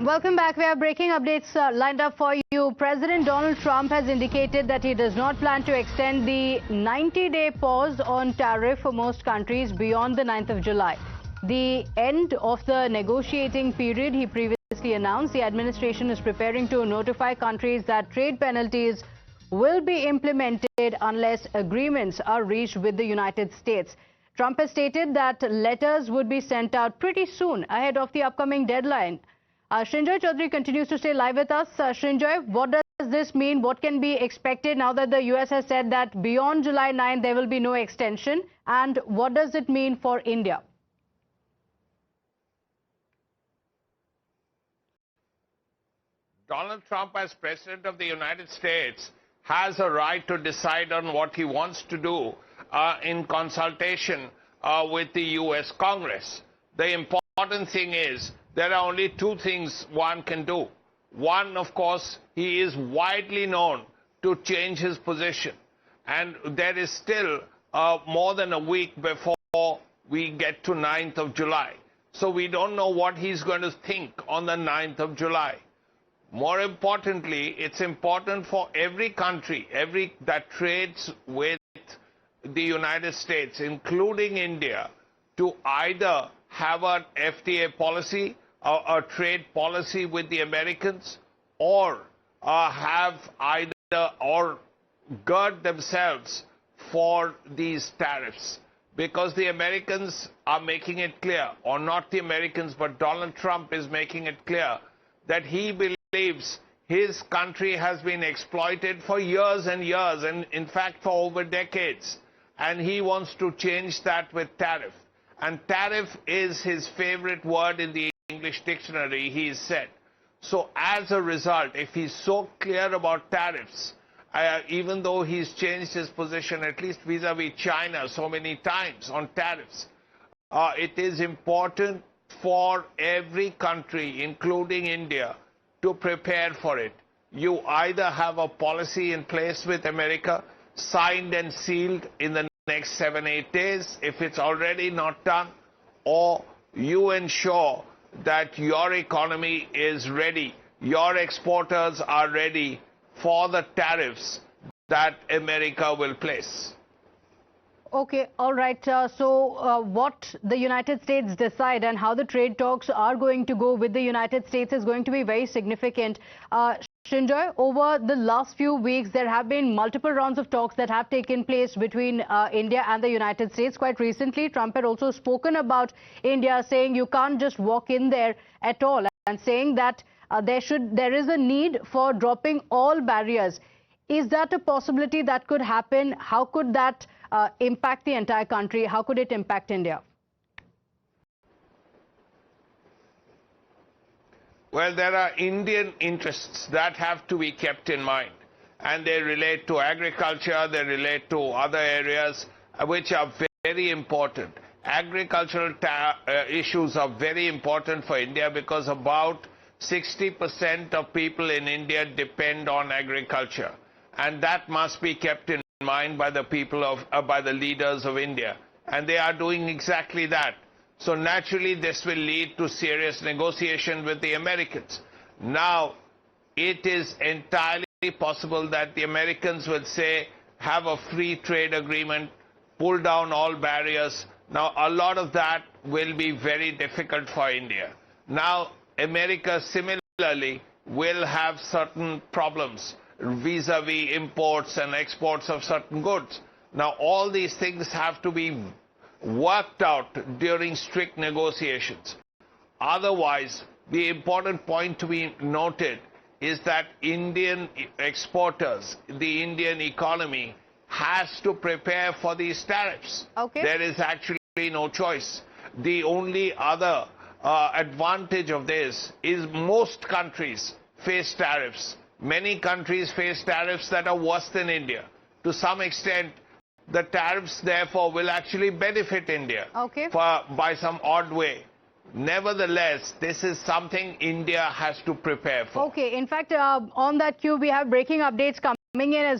Welcome back. We have breaking updates lined up for you. President Donald Trump has indicated that he does not plan to extend the 90-day pause on tariff for most countries beyond the 9th of July. The end of the negotiating period he previously announced. The administration is preparing to notify countries that trade penalties will be implemented unless agreements are reached with the United States. Trump has stated that letters would be sent out pretty soon ahead of the upcoming deadline. Srinjoy Chaudhary continues to stay live with us. Srinjoy, what does this mean? What can be expected now that the US has said that beyond July 9 there will be no extension? And what does it mean for India? Donald Trump, as President of the United States, has a right to decide on what he wants to do in consultation with the US Congress. The important thing is there are only two things one can do. One, of course, he is widely known to change his position. And there is still more than a week before we get to 9th of July. So we don't know what he's going to think on the 9th of July. More importantly, it's important for every country, that trades with the United States, including India, to either have an FTA policy, a trade policy with the Americans, or gird themselves for these tariffs. Because the Americans are making it clear, or not the Americans, but Donald Trump is making it clear that he believes his country has been exploited for years and years, and in fact for over decades. And he wants to change that with tariff. And tariff is his favorite word in the English dictionary, he said. So as a result, if he's so clear about tariffs, even though he's changed his position, at least vis-a-vis China so many times on tariffs, it is important for every country, including India, to prepare for it. You either have a policy in place with America, signed and sealed in the next 7-8 days, if it's already not done, or you ensure that your economy is ready, your exporters are ready for the tariffs that America will place. Okay, all right. What the United States decide and how the trade talks are going to go with the United States is going to be very significant. Srinjoy, over the last few weeks, there have been multiple rounds of talks that have taken place between India and the United States. Quite recently, Trump had also spoken about India, saying you can't just walk in there at all, and saying that there is a need for dropping all barriers. Is that a possibility that could happen? How could that impact the entire country? How could it impact India? Well, there are Indian interests that have to be kept in mind. And they relate to agriculture, they relate to other areas which are very important. Agricultural issues are very important for India because about 60% of people in India depend on agriculture. And that must be kept in mind by the by the leaders of India. And they are doing exactly that. So naturally, this will lead to serious negotiation with the Americans. Now, it is entirely possible that the Americans will say, have a free trade agreement, pull down all barriers. Now, a lot of that will be very difficult for India. Now, America similarly will have certain problems vis-a-vis imports and exports of certain goods. Now, all these things have to be worked out during strict negotiations. Otherwise, the important point to be noted is that Indian exporters, the Indian economy, has to prepare for these tariffs. Okay. There is actually no choice. The only other advantage of this is most countries face tariffs. Many countries face tariffs that are worse than India. To some extent, the tariffs, therefore, will actually benefit India by some odd way. Nevertheless, this is something India has to prepare for. Okay. In fact, on that cue, we have breaking updates coming in as